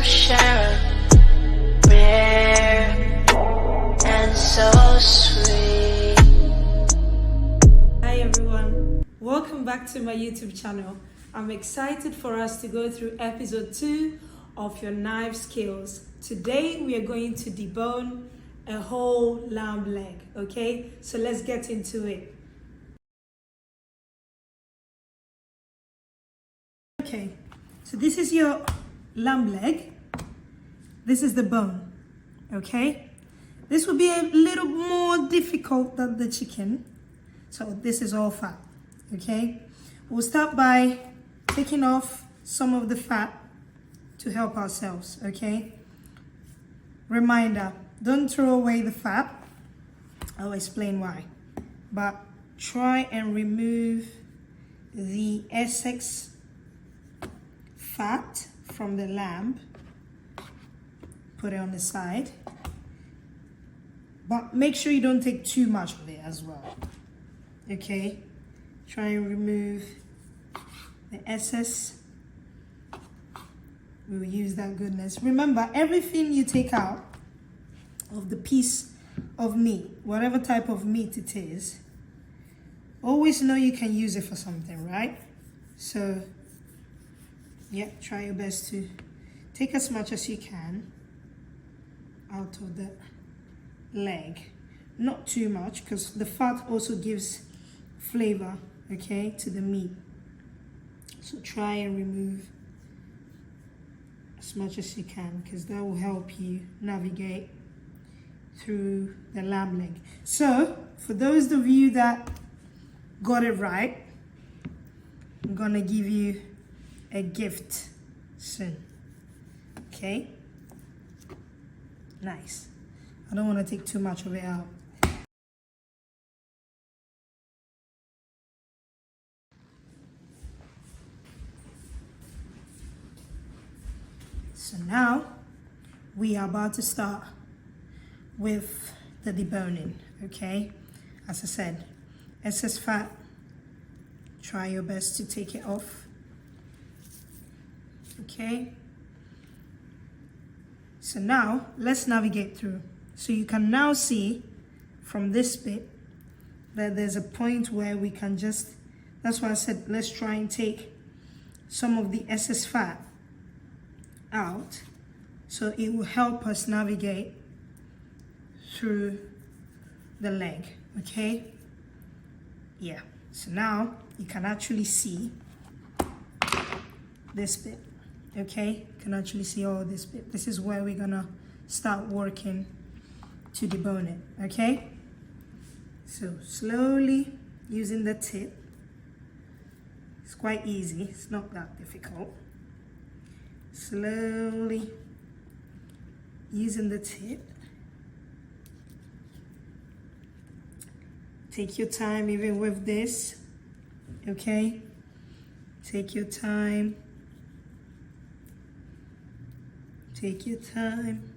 Sharon, rare and so sweet. Hi everyone, welcome back to my YouTube channel. I'm excited for us to go through episode 2 of your knife skills. Today we are going to debone a whole lamb leg, okay? So let's get into it. Okay, so this is your lamb leg. This is the bone, okay? This will be a little more difficult than the chicken. So this is all fat, okay? We'll start by taking off some of the fat to help ourselves, okay? Reminder, don't throw away the fat. I'll explain why. But try and remove the excess fat from the lamb. Put it on the side. But make sure you don't take too much of it as well. Okay? Try and remove the excess. We will use that goodness. Remember, everything you take out of the piece of meat, whatever type of meat it is, always know you can use it for something, right? So, yeah, try your best to take as much as you can out of the leg. Not too much, because the fat also gives flavor, okay, to the meat. So try and remove as much as you can, because that will help you navigate through the lamb leg. So for those of you that got it right, I'm gonna give you a gift soon. Okay? Nice. I don't want to take too much of it out. So now we are about to start with the deboning, okay? As I said, excess fat, try your best to take it off, okay? So now let's navigate through. So you can now see from this bit that there's a point where we can just, that's why I said let's try and take some of the excess fat out, so it will help us navigate through the leg, okay? Yeah, so now you can actually see this bit, okay? You can actually see all this bit. This is where we're gonna start working to debone it, okay? So slowly using the tip. It's quite easy, it's not that difficult. Slowly using the tip. Take your time even with this, okay? Take your time. Take your time.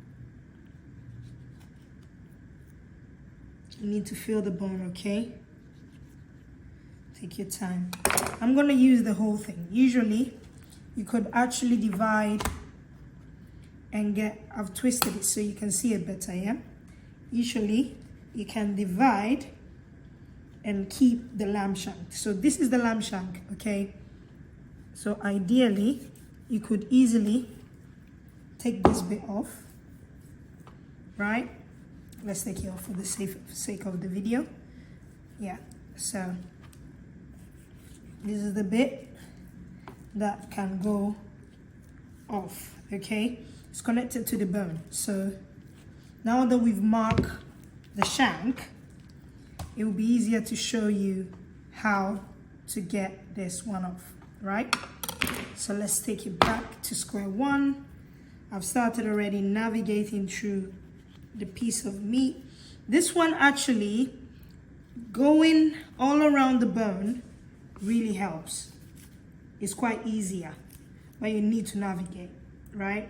You need to feel the bone, okay? Take your time. I'm gonna use the whole thing. Usually, you could actually divide and I've twisted it so you can see it better, yeah? Usually, you can divide and keep the lamb shank. So this is the lamb shank, okay? So ideally, you could easily take this bit off, right? Let's take it off for the sake of the video. Yeah, so this is the bit that can go off, okay? It's connected to the bone. So now that we've marked the shank, it will be easier to show you how to get this one off, right? So let's take it back to square one. I've started already navigating through the piece of meat. This one actually, going all around the bone really helps. It's quite easier when you need to navigate, right?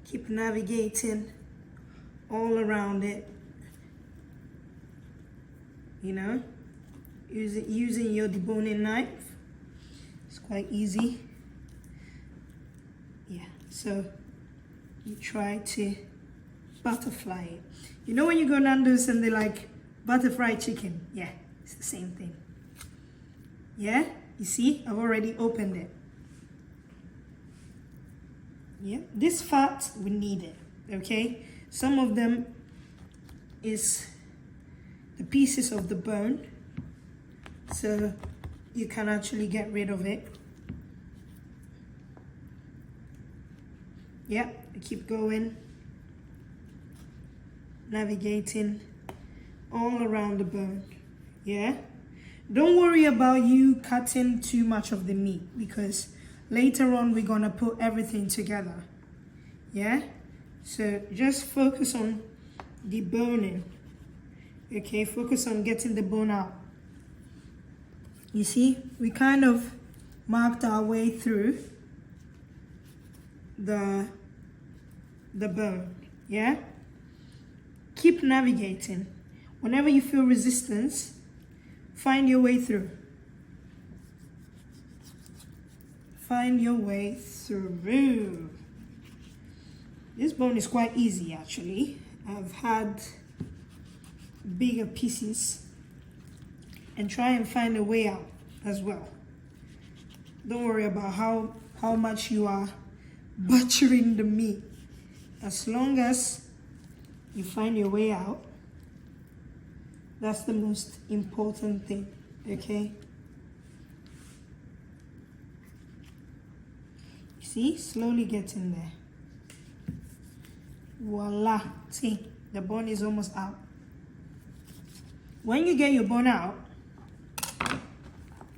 Keep navigating all around it, you know, using your deboning knife. It's quite easy. Yeah, So you try to butterfly it. You know when you go Nando's and they like butterfly chicken? Yeah, it's the same thing. Yeah, you see, I've already opened it. Yeah, this fat, we need it, okay? Some of them is the pieces of the bone, so you can actually get rid of it. Yeah, I keep going, navigating all around the bone. Yeah, don't worry about you cutting too much of the meat, because later on we're gonna put everything together. Yeah, so just focus on deboning. Okay, focus on getting the bone out. You see, we kind of marked our way through the bone. Yeah, keep navigating. Whenever you feel resistance, find your way through. Find your way through. This bone is quite easy actually. I've had bigger pieces, and try and find a way out as well. Don't worry about how much you are butchering the meat. As long as you find your way out, that's the most important thing, okay? You see, slowly getting there. Voila, see, the bone is almost out. When you get your bone out,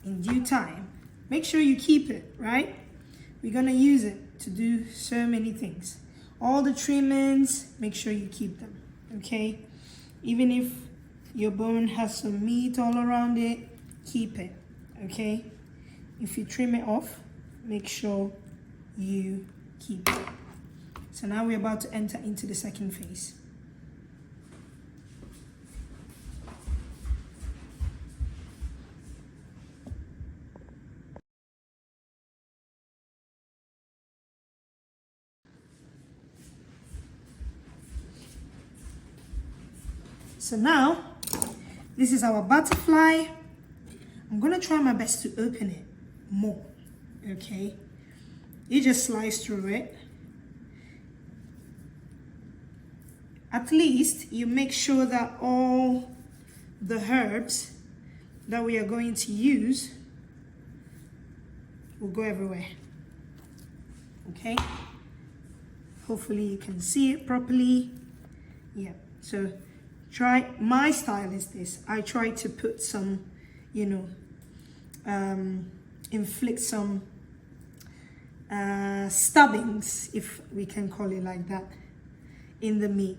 in due time, make sure you keep it, right? We're gonna use it to do so many things. All the trimmings, make sure you keep them, okay? Even if your bone has some meat all around it, keep it, okay? If you trim it off, make sure you keep it. So now we're about to enter into the second phase. So now, this is our butterfly. I'm gonna try my best to open it more, okay? You just slice through it. At least you make sure that all the herbs that we are going to use will go everywhere, okay? Hopefully you can see it properly. Yeah, so try, my style is this. I try to put some, you know, inflict some stubbings, if we can call it like that, in the meat.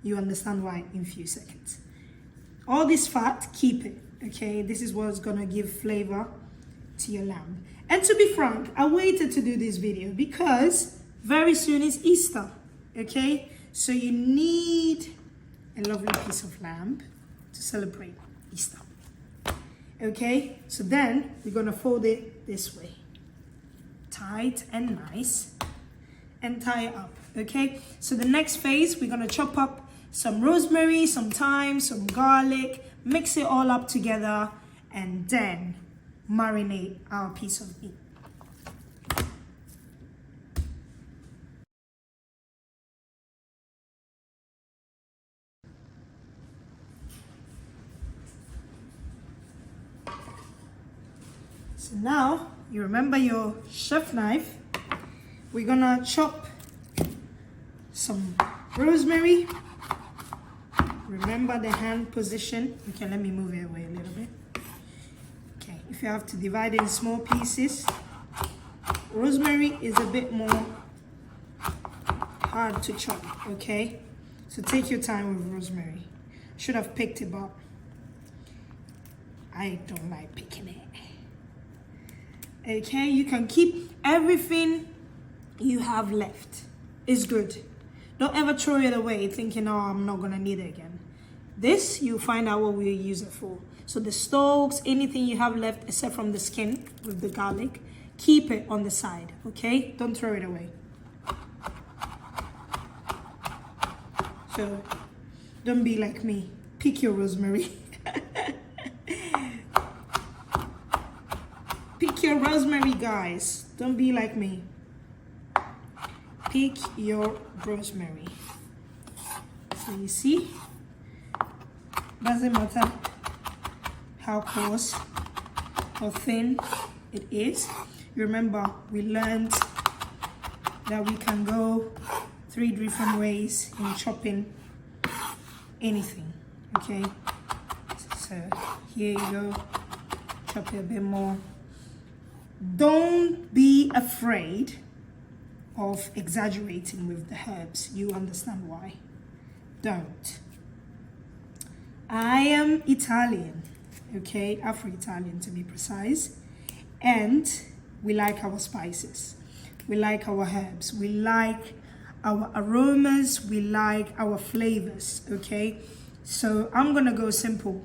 You understand why in a few seconds. All this fat, keep it, okay? This is what's gonna give flavor to your lamb. And to be frank, I waited to do this video because very soon is Easter, okay? So you need a lovely piece of lamb to celebrate Easter. Okay, so then we're gonna fold it this way, tight and nice, and tie it up. Okay, so the next phase, we're gonna chop up some rosemary, some thyme, some garlic, mix it all up together, and then marinate our piece of meat. So now, you remember your chef knife. We're gonna chop some rosemary. Remember the hand position. Okay, let me move it away a little bit. Okay, if you have to divide it in small pieces, rosemary is a bit more hard to chop, okay? So take your time with rosemary. Should have picked it, but I don't like picking it. Okay, you can keep everything you have left. It's good. Don't ever throw it away thinking, oh, I'm not gonna need it again. This, you'll find out what we'll use it for. So the stalks, anything you have left except from the skin with the garlic, keep it on the side, okay? Don't throw it away. So don't be like me. Pick your rosemary. Pick your rosemary, guys. Don't be like me. Pick your rosemary. So you see, doesn't matter how coarse or thin it is. Remember, we learned that we can go 3 different ways in chopping anything. Okay, so here you go. Chop it a bit more. Don't be afraid of exaggerating with the herbs. You understand why? Don't. I am Italian, okay, Afro-Italian to be precise, and we like our spices, we like our herbs, we like our aromas, we like our flavors, okay? So I'm gonna go simple.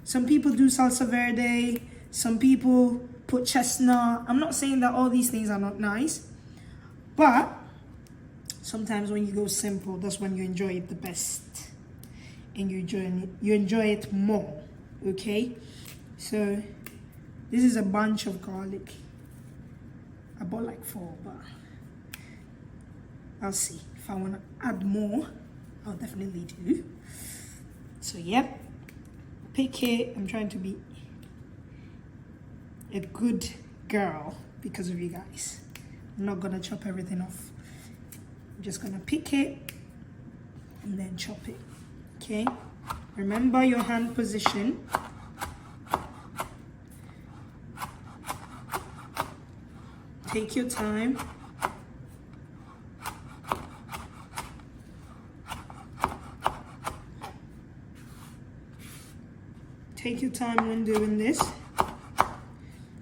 Some people do salsa verde, some people put chestnut. I'm not saying that all these things are not nice, but sometimes when you go simple, that's when you enjoy it the best, and you enjoy it more. Okay, so this is a bunch of garlic. I bought like 4, but I'll see if I want to add more. I'll definitely do. So yep, pick it. I'm trying to be a good girl because of you guys. I'm not gonna chop everything off. I'm just gonna pick it and then chop it. Okay, remember your hand position. Take your time. Take your time when doing this,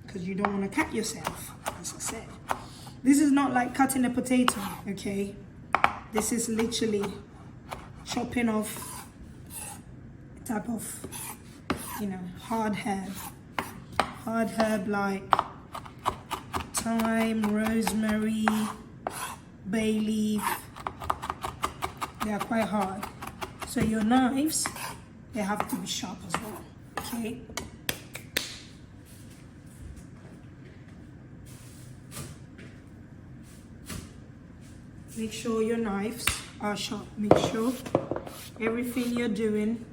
because you don't want to cut yourself, as I said. This is not like cutting a potato, okay? This is literally chopping off a type of, hard herb. Hard herb like thyme, rosemary, bay leaf. They are quite hard. So your knives, they have to be sharp as well, okay? Make sure your knives are sharp. Make sure everything you're doing.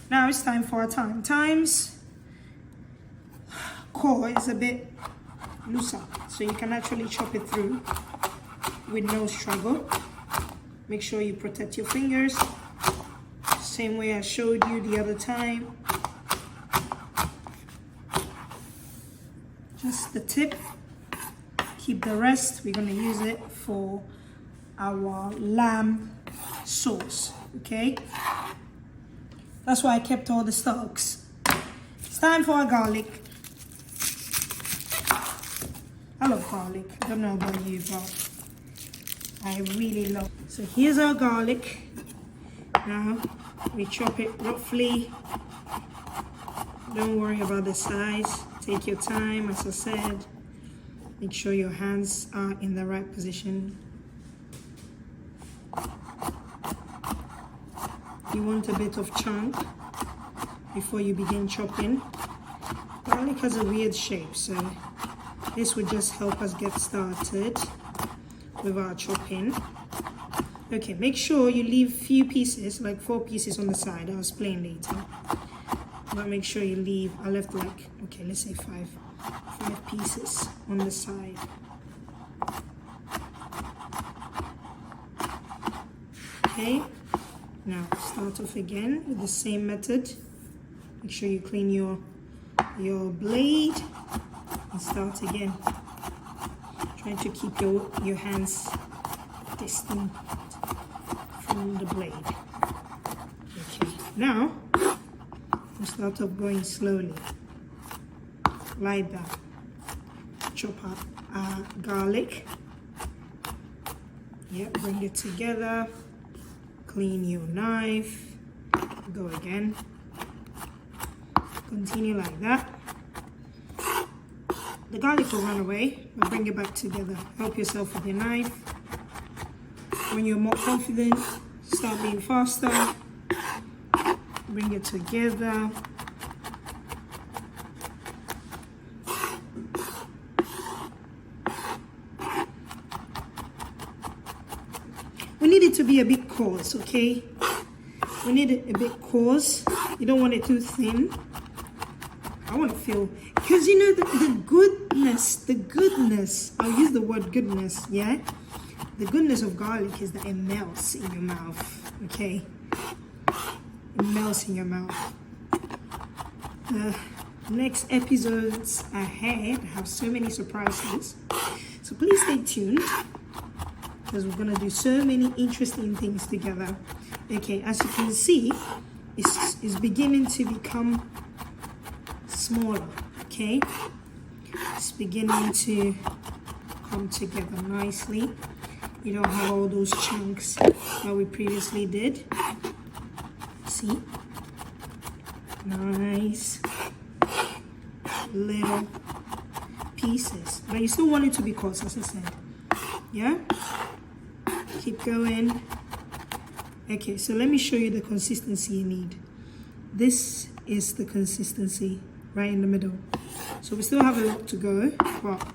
Now it's time for our thyme. Thyme's core is a bit looser, so you can actually chop it through with no struggle. Make sure you protect your fingers, same way I showed you the other time. Just the tip. Keep the rest. We're going to use it for our lamb sauce, okay? That's why I kept all the stalks. It's time for our garlic. I love garlic. I don't know about you, but I really love it. So here's our garlic. Now we chop it roughly. Don't worry about the size. Take your time, as I said. Make sure your hands are in the right position. You want a bit of chunk before you begin chopping. Garlic has a weird shape, so this would just help us get started with our chopping. Okay, make sure you leave few pieces, like 4 pieces on the side. I'll explain later. But make sure you leave, I left like, okay, let's say 5 pieces on the side. Okay, now start off again with the same method. Make sure you clean your blade and start again. Trying to keep your hands distant from the blade. Okay, now we start off going slowly like that. Chop up our garlic. Yep, bring it together. Clean your knife. Go again. Continue like that. The garlic will run away, but bring it back together. Help yourself with your knife. When you're more confident, start being faster. Bring it together. We need it to be a bit coarse, okay? We need it a bit coarse. You don't want it too thin. I want to feel, because you know the goodness, I'll use the word goodness, yeah? The goodness of garlic is that it melts in your mouth, okay? It melts in your mouth. The next episodes ahead have so many surprises. So please stay tuned, because we're going to do so many interesting things together. Okay, as you can see, it's beginning to become smaller, okay? It's beginning to come together nicely. You don't have all those chunks that we previously did. See? Nice little pieces. But you still want it to be coarse, as I said. Yeah? Keep going. Okay, so let me show you the consistency you need. This is the consistency right in the middle. So we still have a lot to go, but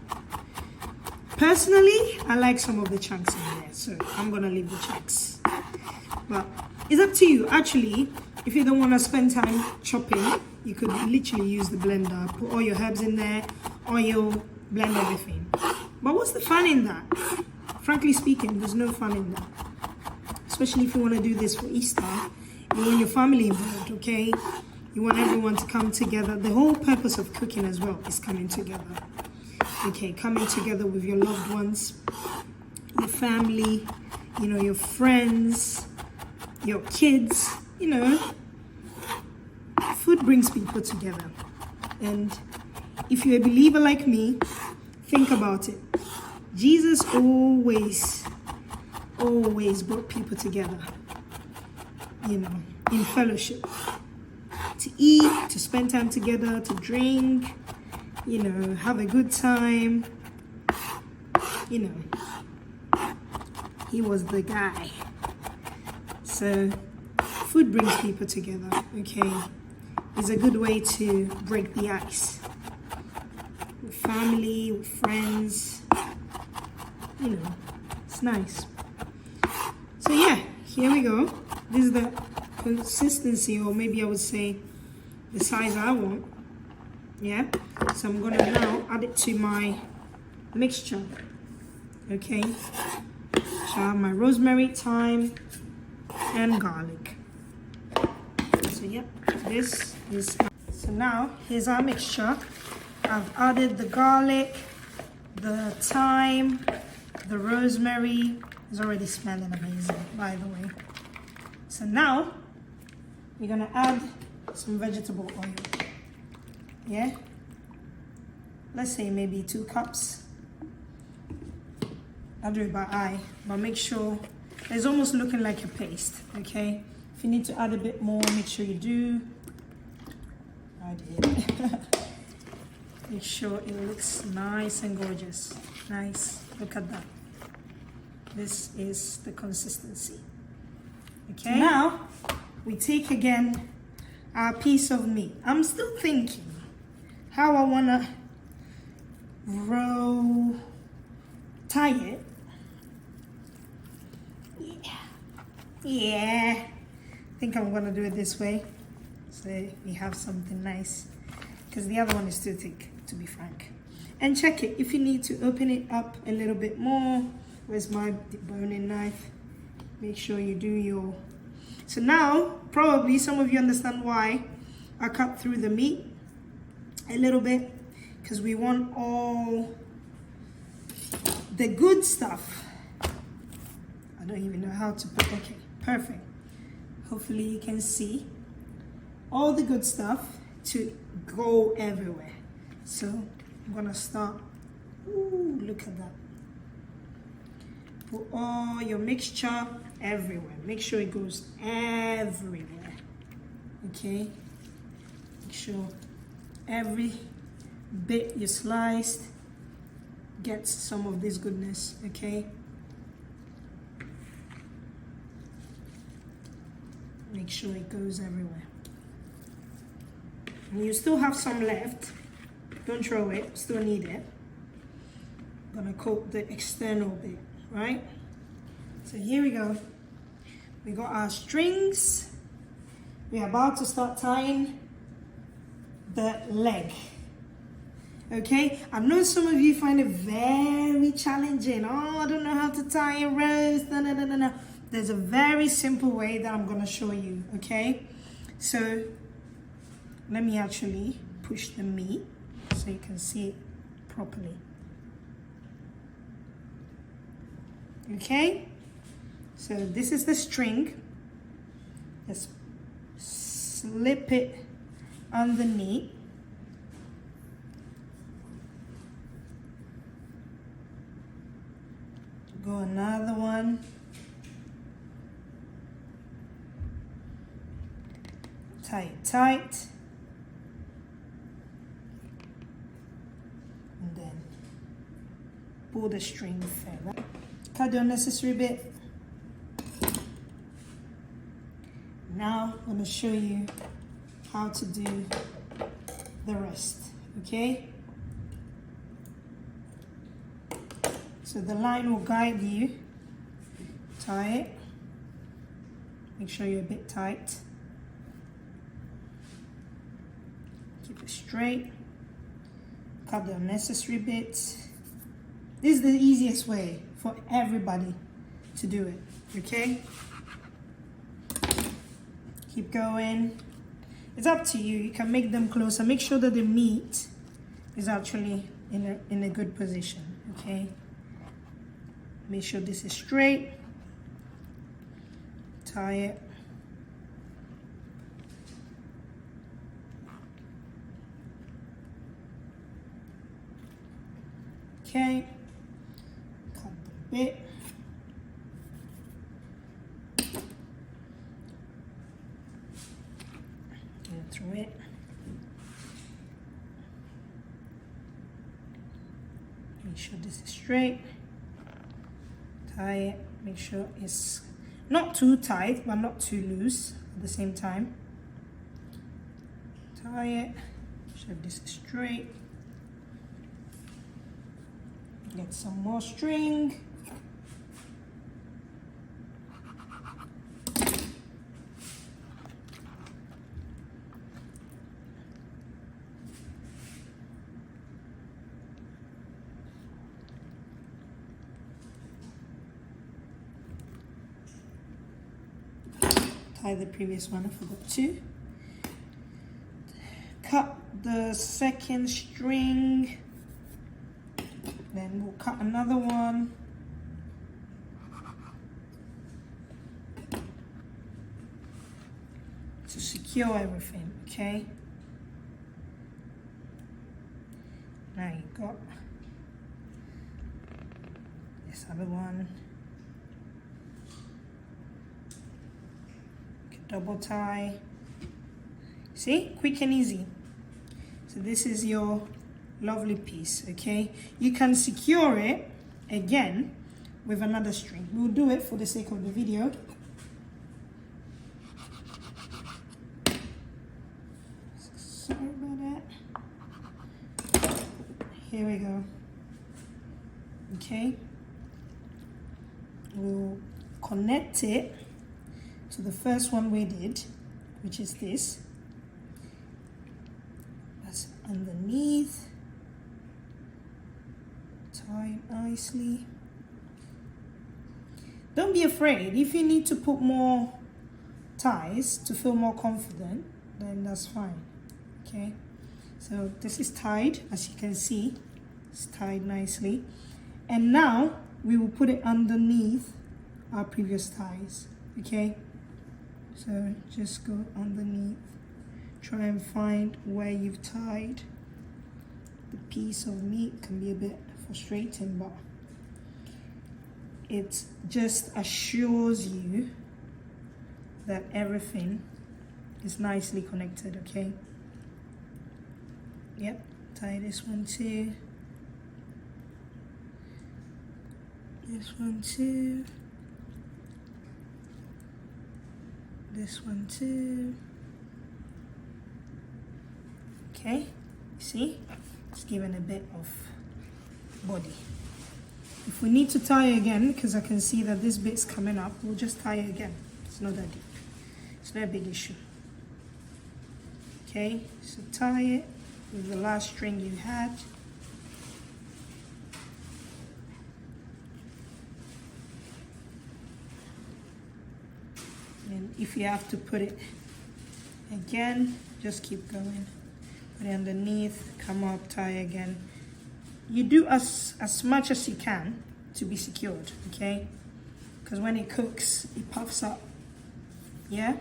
personally, I like some of the chunks in there, so I'm gonna leave the chunks. But it's up to you. Actually, if you don't want to spend time chopping, you could literally use the blender, put all your herbs in there, oil, blend everything. But what's the fun in that? Frankly speaking, there's no fun in that. Especially if you want to do this for Easter, you want your family involved, okay? You want everyone to come together. The whole purpose of cooking as well is coming together. Okay, coming together with your loved ones, your family, you know, your friends, your kids, you know. Food brings people together. And if you're a believer like me, think about it. Jesus always brought people together, you know, in fellowship, to eat, to spend time together, to drink, you know, have a good time. You know, he was the guy. So food brings people together, okay? It's a good way to break the ice with family, with friends, you know. It's nice. So yeah, here we go. This is the consistency, or maybe I would say the size I want. Yeah, so I'm gonna now add it to my mixture. Okay, so I have my rosemary, thyme, and garlic. So yep, this is. So now here's our mixture. I've added the garlic, the thyme, the rosemary. It's already smelling amazing, by the way. So now we're gonna add some vegetable oil. Yeah, let's say maybe 2 cups. I'll do it by eye, but make sure it's almost looking like a paste. Okay, if you need to add a bit more, make sure you do. I did. Make sure it looks nice and gorgeous. Nice, look at that. This is the consistency. Okay, now we take again our piece of meat. I'm still thinking how I wanna tie it. Yeah, I think I'm gonna do it this way, so we have something nice, because the other one is too thick, to be frank. And check it if you need to open it up a little bit more. Where's my deboning knife? Make sure you do your. So now probably some of you understand why I cut through the meat a little bit, because we want all the good stuff. I don't even know how to put. Okay, perfect. Hopefully you can see all the good stuff to go everywhere. So I'm gonna start. Ooh, look at that. Put all your mixture everywhere. Make sure it goes everywhere. Okay, make sure every bit you sliced gets some of this goodness. Okay, Make sure it goes everywhere. And you still have some left. Don't throw it, still need it. I'm gonna coat the external bit, right? So here we go. We got our strings. We're about to start tying the leg. Okay, I know some of you find it very challenging. Oh, I don't know how to tie a rose. No. There's a very simple way that I'm gonna show you, okay? So let me actually push the meat so you can see it properly. Okay, so this is the string. Just slip it underneath. Go another one. Tie it tight. And then pull the string further. Cut the unnecessary bit. Now I'm going to show you how to do the rest, okay? So the line will guide you. Tie it. Make sure you're a bit tight. Keep it straight. Cut the unnecessary bits. This is the easiest way for everybody to do it, okay? Keep going. It's up to you. You can make them closer. Make sure that the meat is actually in a good position, okay? Make sure this is straight. Tie it. Okay. Cut the bit. Go through it. Make sure this is straight. Tie it. Make sure it's not too tight but not too loose at the same time. Tie it. Make sure this is straight. Get some more string. Tie the previous one, I forgot to. Cut the second string. Then we'll cut another one. To secure everything, okay? Now you got this other one. Double tie. See, quick and easy. So this is your lovely piece, okay? You can secure it again with another string. We'll do it for the sake of the video. Sorry about that. Here we go. Okay. We'll connect it to the first one we did, which is this. That's underneath. Tie it nicely. Don't be afraid. If you need to put more ties to feel more confident, then that's fine. Okay, so this is tied, as you can see. It's tied nicely. And now we will put it underneath our previous ties. Okay, so just go underneath. Try and find where you've tied. The piece of meat can be a bit frustrating, but it just assures you that everything is nicely connected, okay? Yep, tie this one too. This one too. this one too. Okay, see, it's given a bit of body. If we need to tie again, because I can see that this bit's coming up, we'll just tie again. It's not that deep. It's not a big issue. Okay, so tie it with the last string you had. And if you have to put it again, just keep going. Put it underneath, come up, tie again. You do as much as you can to be secured, okay? Because when it cooks, it puffs up, yeah?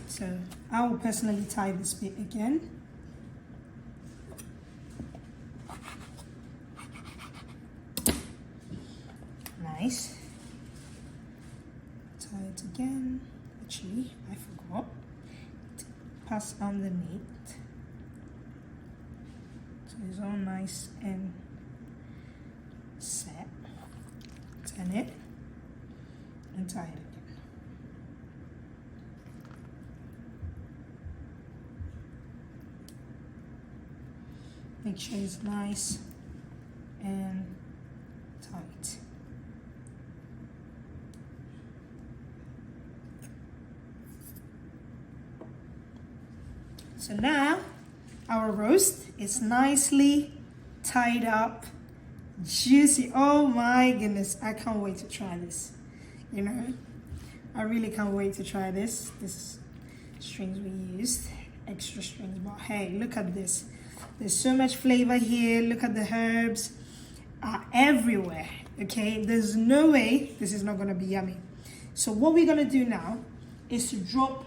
So I will personally tie this bit again. Nice. Tie it again. Actually, I forgot to pass underneath. So it's all nice and set. Turn it and tie it again. Make sure it's nice and tight. So now our roast is nicely tied up, juicy. Oh my goodness, I can't wait to try this. You know, I really can't wait to try this. This strings we used, extra strings, but hey, look at this. There's so much flavor here. Look at the herbs are everywhere, okay? There's no way this is not gonna be yummy. So what we're gonna do now is to drop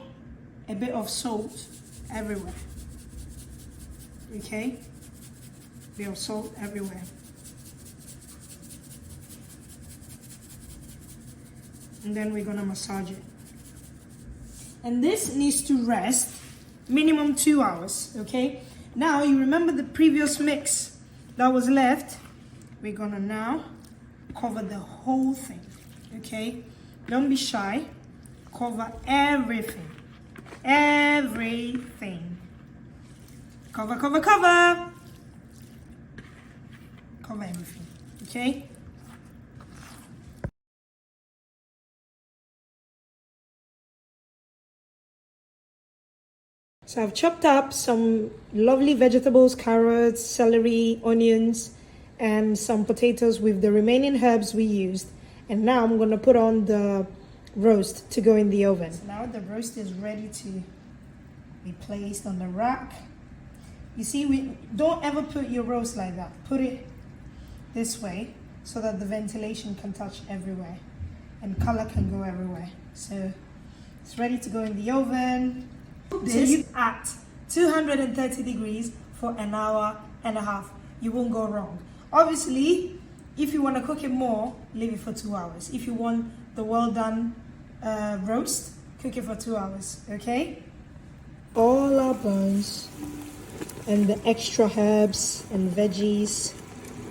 a bit of salt everywhere, okay? A bit of salt everywhere. And then we're gonna massage it. And this needs to rest minimum 2 hours, okay? Now, you remember the previous mix that was left? We're gonna now cover the whole thing, okay? Don't be shy. Cover everything. Everything. Cover, cover, cover. Cover everything, okay? So I've chopped up some lovely vegetables, carrots, celery, onions, and some potatoes with the remaining herbs we used. And now I'm going to put on the roast to go in the oven. So now the roast is ready to be placed on the rack. You see, we don't ever put your roast like that. Put it this way so that the ventilation can touch everywhere and color can go everywhere. So it's ready to go in the oven. This at 230 degrees for an hour and a half. You won't go wrong. Obviously, if you want to cook it more, leave it for 2 hours. If you want the well done roast, cook it for 2 hours, okay? All our bones and the extra herbs and veggies,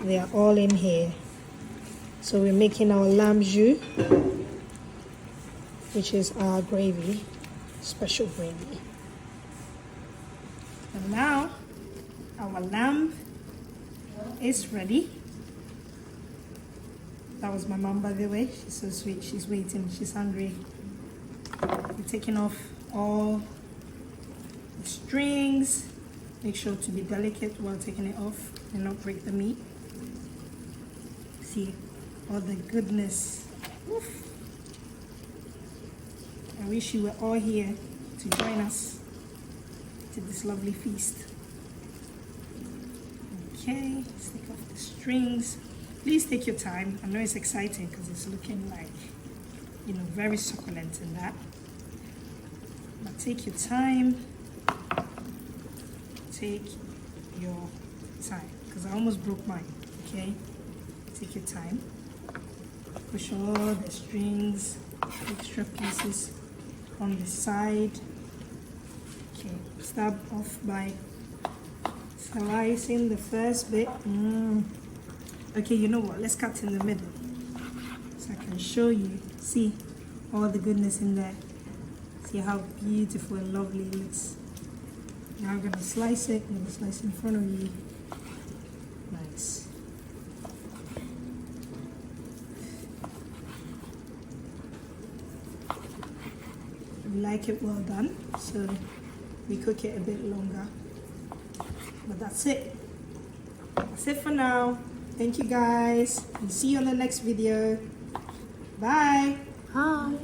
they are all in here. So we're making our lamb jus, which is our gravy, special gravy. And now our lamb is ready. That was my mom, by the way. She's so sweet. She's waiting. She's hungry. We're taking off all the strings. Make sure to be delicate while taking it off and not break the meat. See all the goodness. Oof. I wish you were all here to join us to this lovely feast. Okay, let's take off the strings. Please take your time. I know it's exciting because it's looking like, you know, very succulent in that. But take your time. Take your time, because I almost broke mine, okay? Take your time. Push all the strings, extra pieces on the side. Okay, start off by slicing the first bit. Okay, you know what? Let's cut in the middle so I can show you. See, all the goodness in there. See how beautiful and lovely it looks. Now I'm gonna slice it. I'm gonna slice it in front of you. Nice. We like it well done, so we cook it a bit longer. But that's it. That's it for now. Thank you guys, and see you on the next video. Bye. Hi.